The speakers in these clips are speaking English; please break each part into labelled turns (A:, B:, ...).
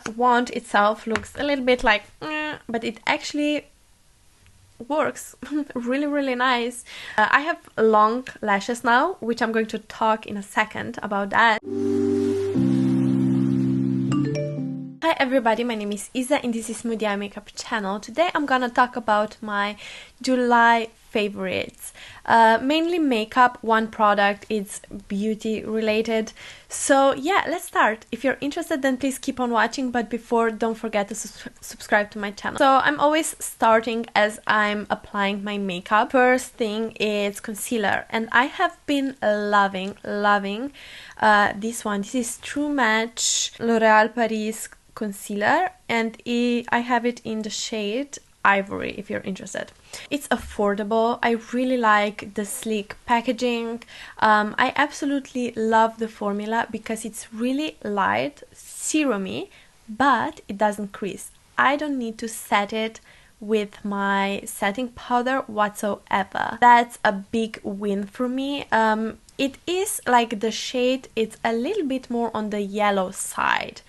A: wand itself looks a little bit like, but it actually works really nice. I have long lashes now, which I'm going to talk in a second about that. Hi everybody, my name is Isa and this is Moody Eye Makeup channel. Today I'm gonna talk about my July favorites. Mainly makeup, one product, it's beauty related. So yeah, let's start. If you're interested, then please keep on watching, but before, don't forget to subscribe to my channel. So I'm always starting as I'm applying my makeup. First thing is concealer, and I have been loving this one. This is True Match L'Oréal Paris concealer, and I have it in the shade Ivory if you're interested. It's affordable. I really like the sleek packaging. I absolutely love the formula because it's really light, serumy, but it doesn't crease. I don't need to set it with my setting powder whatsoever. That's a big win for me. It is like the shade, it's a little bit more on the yellow side,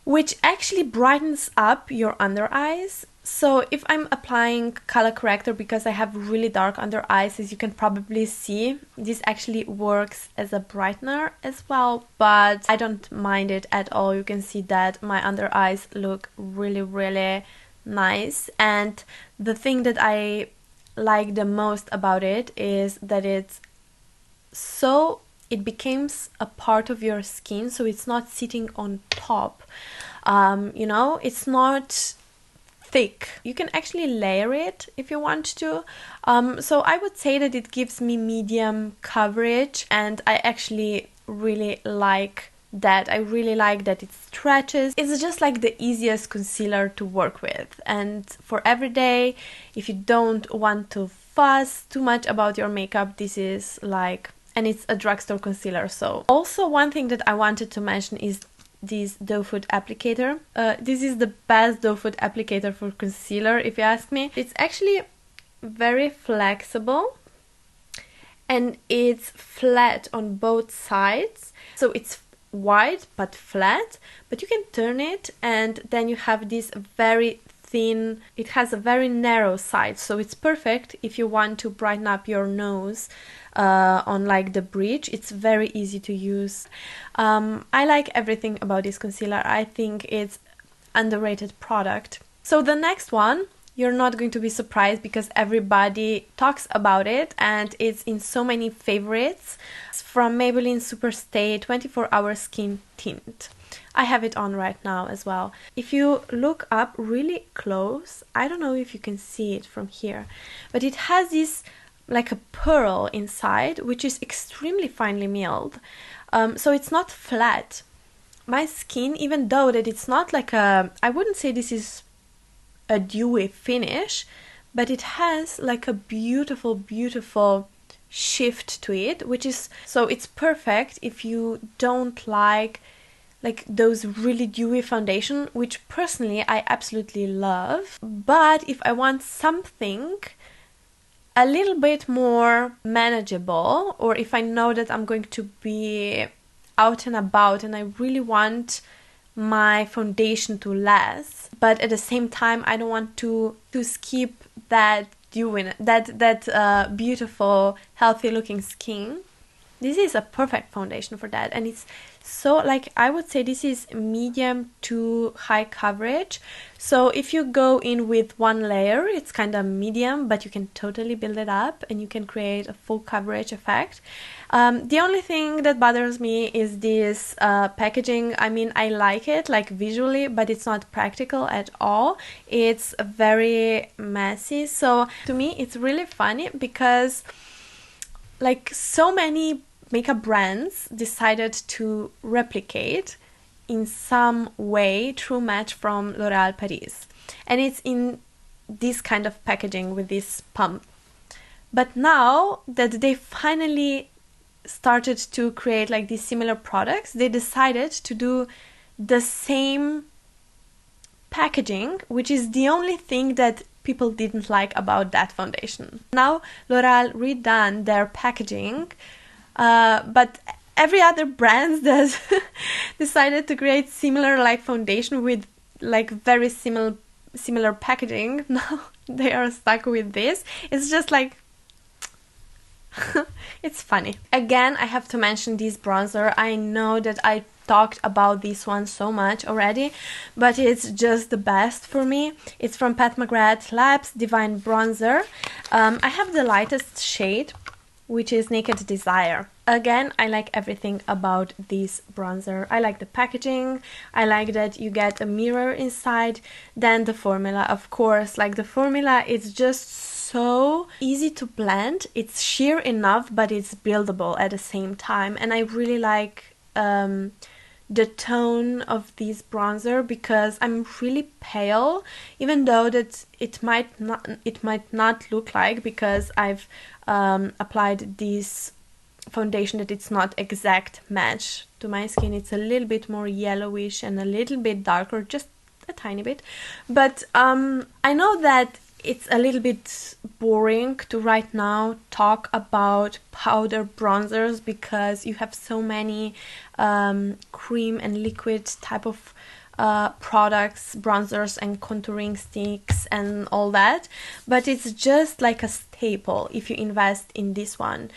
A: which actually brightens up your under eyes. So if I'm applying color corrector, because I have really dark under eyes, as you can probably see, this actually works as a brightener as well, but I don't mind it at all. You can see that my under eyes look really nice, and the thing that I like the most about it is that it becomes a part of your skin, so it's not sitting on top. You know, it's not thick. You can actually layer it if you want to. So I would say that it gives me medium coverage, and I actually really like that. I really like that it stretches. It's just like the easiest concealer to work with, and for every day, if you don't want to fuss too much about your makeup, this is like, and it's a drugstore concealer. So also one thing that I wanted to mention is this doe foot applicator. This is the best doe foot applicator for concealer, if you ask me. It's actually very flexible and it's flat on both sides, so it's wide but flat, but you can turn it and then you have this very thin, it has a very narrow side, so it's perfect if you want to brighten up your nose on like the bridge. It's very easy to use. I like everything about this concealer. I think it's underrated product. So the next one, you're not going to be surprised because everybody talks about it and it's in so many favorites. It's from Maybelline Superstay 24-Hour Skin Tint. I have it on right now as well. If you look up really close, I don't know if you can see it from here, but it has this like a pearl inside, which is extremely finely milled. So it's not flat. My skin, even though that it's not like a, I wouldn't say this is a dewy finish, but it has like a beautiful shift to it, which is, so it's perfect if you don't like those really dewy foundation, which personally I absolutely love. But if I want something a little bit more manageable, or if I know that I'm going to be out and about and I really want my foundation to last, but at the same time I don't want to skip that dewy, that beautiful healthy looking skin, this is a perfect foundation for that. And it's so, like, I would say this is medium to high coverage. So if you go in with one layer, it's kind of medium, but you can totally build it up and you can create a full coverage effect. The only thing that bothers me is this packaging. I mean, I like it like visually, but it's not practical at all. It's very messy. So to me, it's really funny because like so many makeup brands decided to replicate in some way True Match from L'Oréal Paris, and it's in this kind of packaging with this pump. But now that they finally started to create like these similar products, they decided to do the same packaging, which is the only thing that people didn't like about that foundation. Now L'Oréal redone their packaging, but every other brand that decided to create similar like foundation with like very similar packaging, now they are stuck with this. It's just like it's funny. Again, I have to mention this bronzer. I know that I talked about this one so much already, but it's just the best for me. It's from McGrath Labs Divine Bronzer. I have the lightest shade, which is Naked Desire. Again, I like everything about this bronzer. I like the packaging, I like that you get a mirror inside, then the formula, of course. Like the formula is just so easy to blend. It's sheer enough, but it's buildable at the same time. And I really like the tone of this bronzer because I'm really pale, even though that it might not look like, because I've applied this foundation that it's not exact match to my skin. It's a little bit more yellowish and a little bit darker, just a tiny bit. But I know that it's a little bit boring to right now talk about powder bronzers because you have so many cream and liquid type of products, bronzers and contouring sticks and all that, but it's just like a staple if you invest in this one.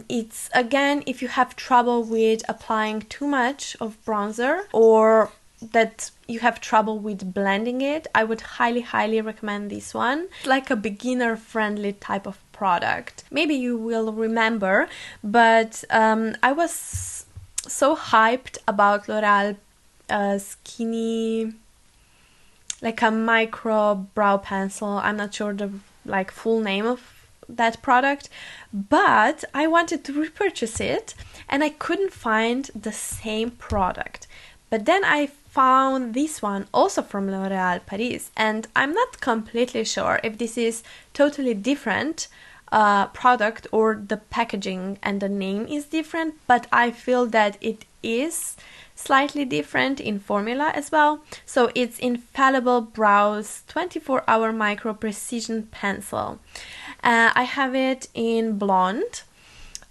A: It's, again, if you have trouble with applying too much of bronzer, or that you have trouble with blending it, I would highly recommend this one. It's like a beginner friendly type of product. Maybe you will remember, but I was so hyped about L'Oreal skinny, like a micro brow pencil. I'm not sure the like full name of that product, but I wanted to repurchase it and I couldn't find the same product. But then I found this one also from L'Oréal Paris, and I'm not completely sure if this is totally different product or the packaging and the name is different, but I feel that it is slightly different in formula as well. So it's Infallible Brows 24-hour Micro Precision Pencil. I have it in blonde.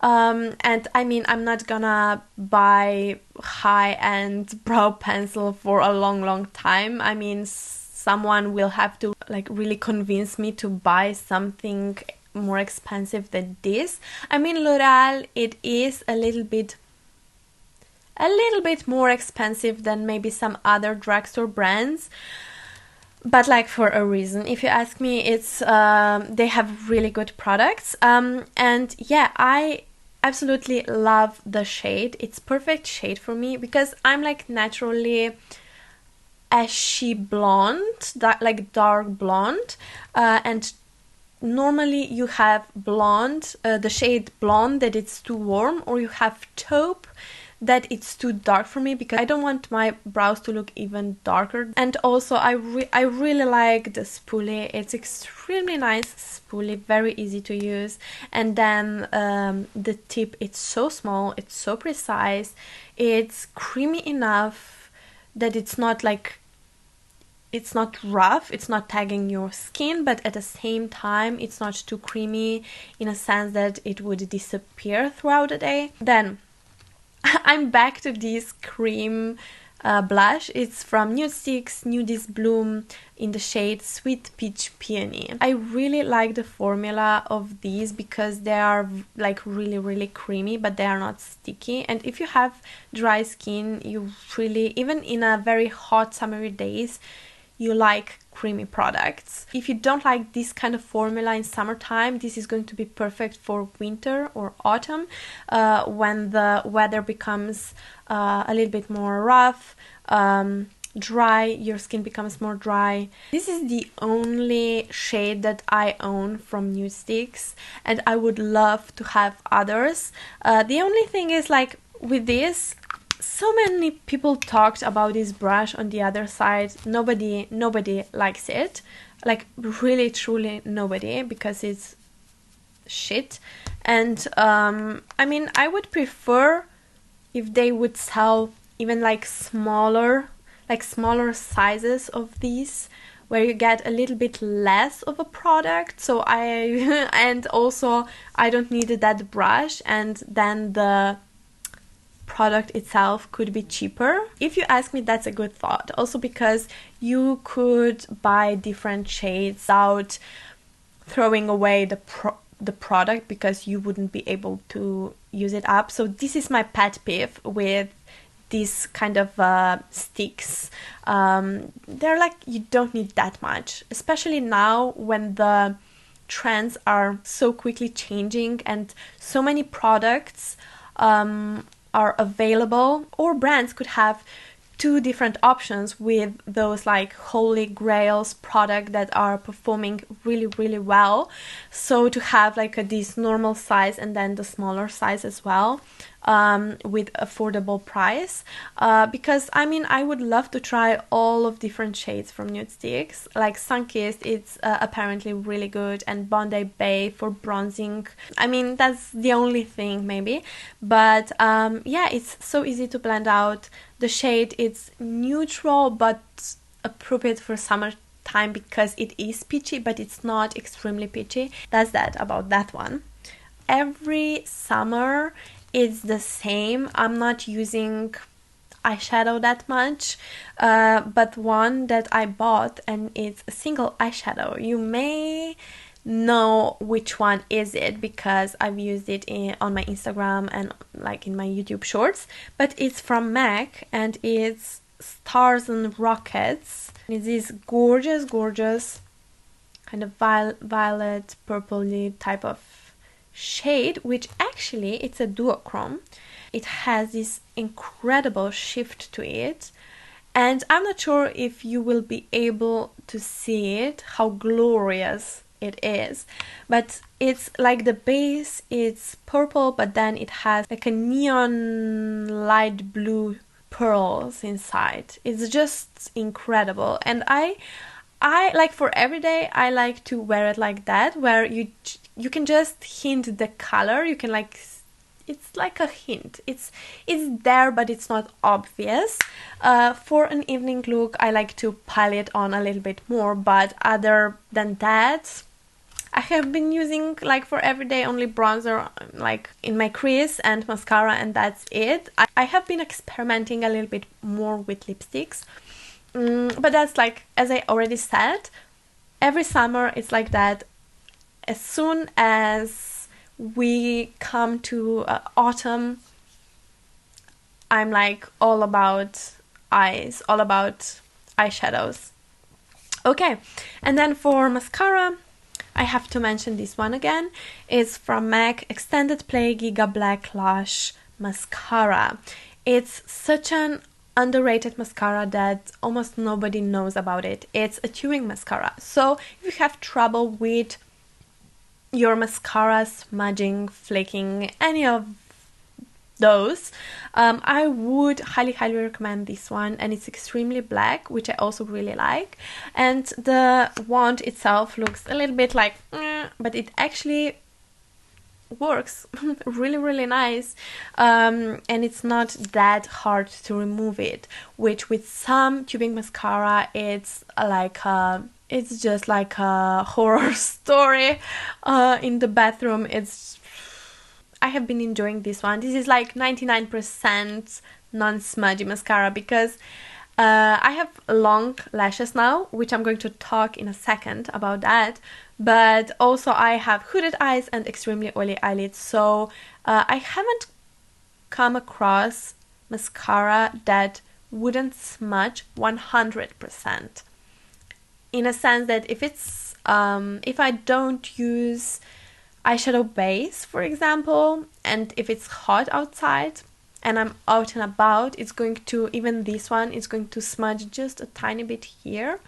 A: And I mean, I'm not gonna buy high-end brow pencil for a long time. I mean, someone will have to like really convince me to buy something more expensive than this. I mean, L'Oreal, it is a little bit more expensive than maybe some other drugstore brands, but like for a reason. If you ask me, it's they have really good products. And yeah, I absolutely love the shade. It's perfect shade for me because I'm like naturally ashy blonde, like dark blonde, and normally you have blonde, the shade blonde that it's too warm, or you have taupe that it's too dark for me because I don't want my brows to look even darker. And also I really like the spoolie. It's extremely nice spoolie, very easy to use. And then the tip, it's so small, it's so precise, it's creamy enough that it's not like, it's not rough, it's not tagging your skin, but at the same time it's not too creamy in a sense that it would disappear throughout the day. Then I'm back to this cream blush. It's from Nudestix Nudies Bloom in the shade Sweet Peach Peony. I really like the formula of these because they are like really creamy, but they are not sticky. And if you have dry skin, you really, even in a very hot summery days, you like creamy products. If you don't like this kind of formula in summertime, this is going to be perfect for winter or autumn, when the weather becomes a little bit more rough, dry, your skin becomes more dry. This is the only shade that I own from Nudestix, and I would love to have others. The only thing is, like with this, so many people talked about this brush on the other side. Nobody likes it, like really truly nobody, because it's shit. And I mean, I would prefer if they would sell even like smaller sizes of these, where you get a little bit less of a product. So and also I don't need that brush, and then the product itself could be cheaper. If you ask me, that's a good thought. Also because you could buy different shades without throwing away the product because you wouldn't be able to use it up. So this is my pet peeve with these kind of sticks. They're like, you don't need that much, especially now when the trends are so quickly changing and so many products are available, or brands could have two different options with those like holy grails product that are performing really well. So to have like this normal size and then the smaller size as well, with affordable price, because I mean, I would love to try all of different shades from Nudestix. Like Sunkissed, it's apparently really good, and Bondi Bay for bronzing. I mean, that's the only thing maybe, but yeah, it's so easy to blend out. The shade, it's neutral but appropriate for summertime because it is peachy, but it's not extremely peachy. That's that about that one. Every summer it's the same. I'm not using eyeshadow that much, but one that I bought, and it's a single eyeshadow. You may know which one is it because I've used it on my Instagram and like in my YouTube shorts, but it's from MAC and it's Stars and Rockets. It's this gorgeous kind of violet purpley type of shade, which actually it's a duochrome. It has this incredible shift to it, and I'm not sure if you will be able to see it, how glorious it is, but it's like the base, it's purple, but then it has like a neon light blue pearls inside. It's just incredible, and I like, for everyday I like to wear it like that, where you can just hint the color. You can like, it's like a hint, it's there but it's not obvious. For an evening look I like to pile it on a little bit more, but other than that I have been using, like, for everyday only bronzer like in my crease and mascara, and that's it. I have been experimenting a little bit more with lipsticks, but that's like, as I already said, every summer it's like that. As soon as we come to autumn, I'm like all about eyes, all about eyeshadows. Okay, and then for mascara, I have to mention this one again. It's from MAC Extended Play Giga Black Lash Mascara. It's such an underrated mascara that almost nobody knows about it. It's a tubing mascara. So if you have trouble with your mascara smudging, flaking, any of those, I would highly recommend this one, and it's extremely black, which I also really like, and the wand itself looks a little bit like but it actually works really nice, and it's not that hard to remove it, which with some tubing mascara it's like it's just like a horror story in the bathroom. I have been enjoying this one. This is like 99% non-smudgy mascara because I have long lashes now, which I'm going to talk in a second about that, but also I have hooded eyes and extremely oily eyelids, so I haven't come across mascara that wouldn't smudge 100%. In a sense that if it's if I don't use eyeshadow base, for example, and if it's hot outside and I'm out and about, it's going to, even this one is going to smudge just a tiny bit here,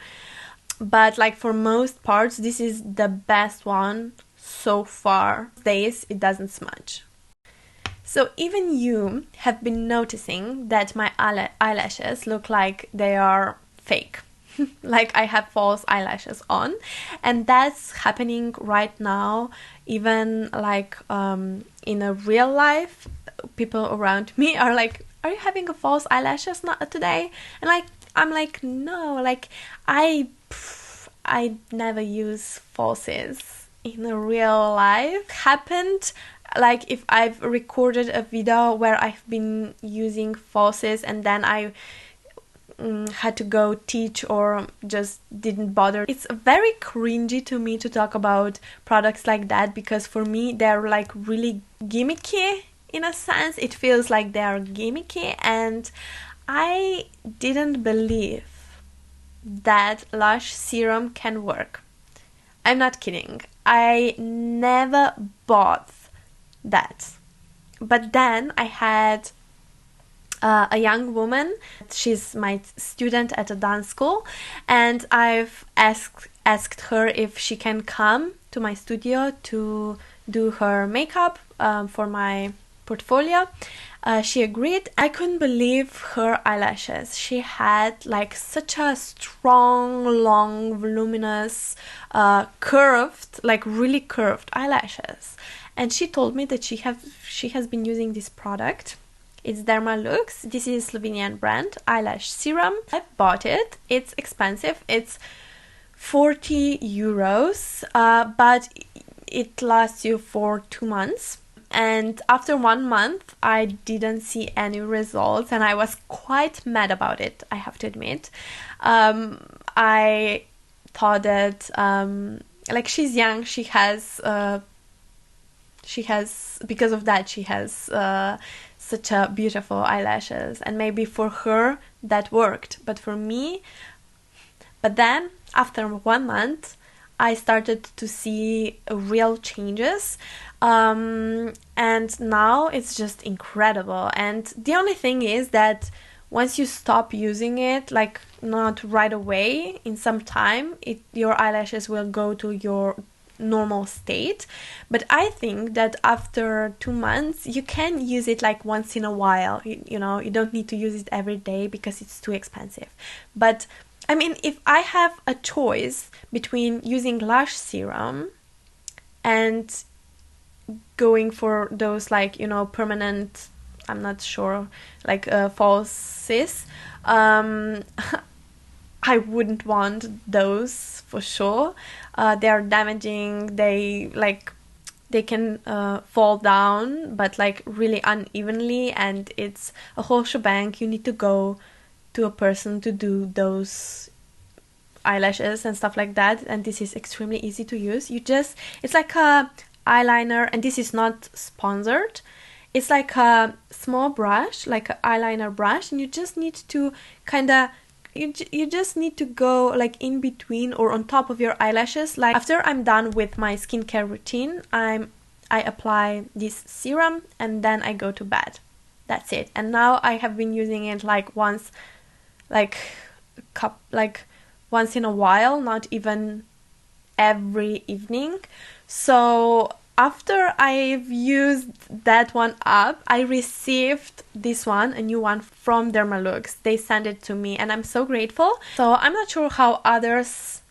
A: but like for most parts this is the best one so far. Days it doesn't smudge. So even you have been noticing that my eyelashes look like they are fake. Like I have false eyelashes on, and that's happening right now. Even like in a real life, people around me are like, are you having a false eyelashes today? And like I'm like, no, like I never use falsies in a real life. Happened like if I've recorded a video where I've been using falsies and then I had to go teach or just didn't bother. It's very cringy to me to talk about products like that, because for me they're like really gimmicky in a sense. It feels like they're gimmicky, and I didn't believe that Lush serum can work. I'm not kidding. I never bought that. But then I had a young woman. She's my student at a dance school, and I've asked her if she can come to my studio to do her makeup for my portfolio. She agreed. I couldn't believe her eyelashes. She had like such a strong, long, voluminous, curved, like really curved eyelashes. And she told me that she has been using this product. It's DERMALUXE. This is a Slovenian brand, eyelash serum. I bought it. It's expensive. It's 40 euros, but it lasts you for 2 months. And after 1 month, I didn't see any results, and I was quite mad about it, I have to admit. I thought that, like, she's young, she has, because of that, she has such a beautiful eyelashes, and maybe for her that worked, but for me, but then after 1 month I started to see real changes, and now it's just incredible. And the only thing is that once you stop using it, like not right away, in some time, your eyelashes will go to your normal state. But I think that after 2 months you can use it like once in a while. You know, you don't need to use it every day because it's too expensive. But I mean, if I have a choice between using Lush serum and going for those, like, you know, permanent, I'm not sure, like falsies, I wouldn't want those for sure. They are damaging. They can fall down, but like really unevenly, and it's a whole shebang. You need to go to a person to do those eyelashes and stuff like that, and this is extremely easy to use. It's like a eyeliner, and this is not sponsored. It's like a small brush, like an eyeliner brush, and you just need to you just need to go like in between or on top of your eyelashes. Like after I'm done with my skincare routine, I apply this serum and then I go to bed. That's it. And now I have been using it like once in a while, not even every evening. So after I've used that one up, I received this one, a new one from DERMALUXE. They sent it to me and I'm so grateful. So I'm not sure how others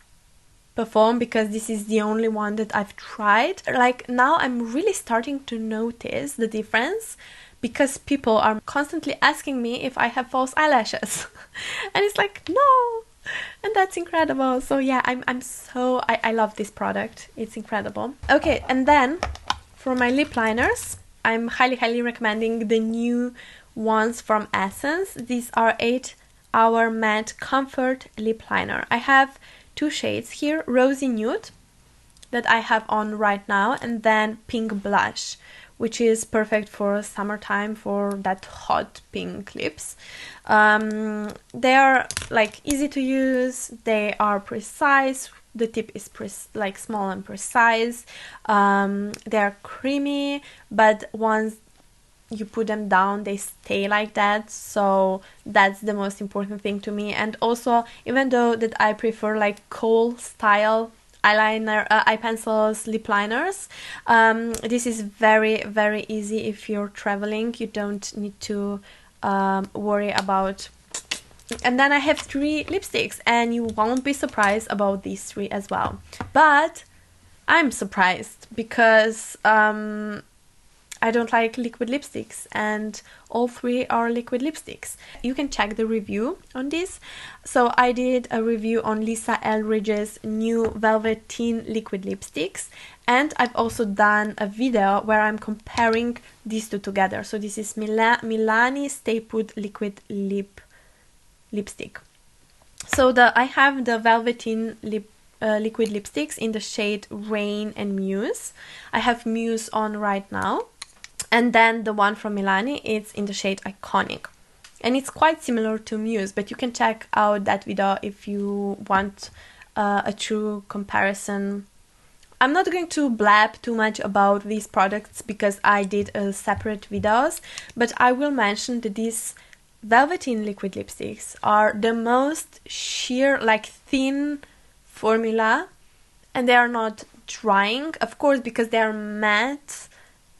A: perform because this is the only one that I've tried. Like now I'm really starting to notice the difference because people are constantly asking me if I have false eyelashes. And it's like, no! And that's incredible. So yeah, I love this product. It's incredible. Okay, and then for my lip liners, I'm highly recommending the new ones from Essence. These are 8 Hour Matte Comfort Lip Liner. I have 2 shades here, Rosy Nude that I have on right now, and then Pink Blush, which is perfect for summertime, for that hot pink lips. They are like easy to use, they are precise, the tip is like small and precise, they are creamy, but once you put them down they stay like that, so that's the most important thing to me. And also, even though that I prefer like kohl style eyeliner, eye pencils, lip liners, this is very easy if you're traveling. You don't need to worry about. And then I have 3 lipsticks, and you won't be surprised about these 3 as well. But I'm surprised because I don't like liquid lipsticks, and all three are liquid lipsticks. You can check the review on this. So I did a review on Lisa Eldridge's new Velveteen liquid lipsticks, and I've also done a video where I'm comparing these two together. So this is Milani Stay Put liquid lipstick. So I have the Velveteen liquid lipsticks in the shade Rain and Muse. I have Muse on right now. And then the one from Milani, it's in the shade Iconic. And it's quite similar to Muse, but you can check out that video if you want a true comparison. I'm not going to blab too much about these products because I did separate videos, but I will mention that these Velveteen liquid lipsticks are the most sheer, like thin formula, and they are not drying, of course, because they are matte.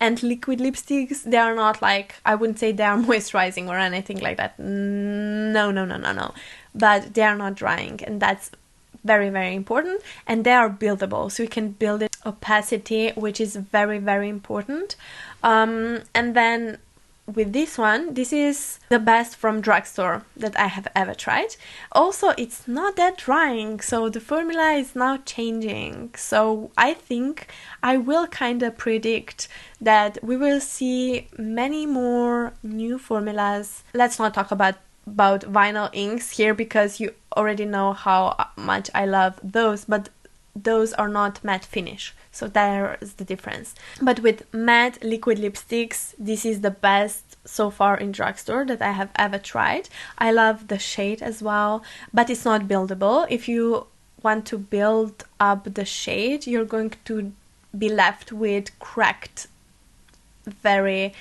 A: And liquid lipsticks, they are not like, I wouldn't say they are moisturizing or anything like that. No. But they are not drying, and that's very, very important. And they are buildable, so you can build it opacity, which is very, very important. And then with this one, this is the best from drugstore that I have ever tried. Also, it's not that drying, so the formula is now changing. So I think I will kind of predict that we will see many more new formulas. Let's not talk about vinyl inks here because you already know how much I love those, but those are not matte finish, so there's the difference. But with matte liquid lipsticks, this is the best so far in drugstore that I have ever tried. I love the shade as well, but it's not buildable. If you want to build up the shade, you're going to be left with cracked, very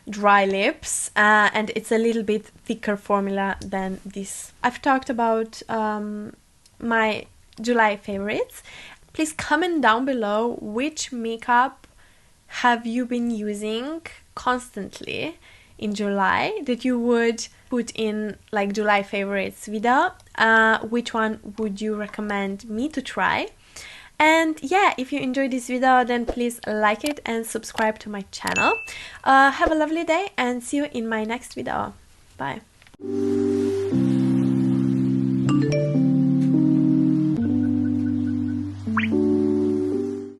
A: dry lips, and it's a little bit thicker formula than this. I've talked about my July favorites. Please comment down below which makeup have you been using constantly in July that you would put in like July favorites video. Which one would you recommend me to try? And yeah, if you enjoyed this video, then please like it and subscribe to my channel. Have a lovely day and see you in my next video. Bye.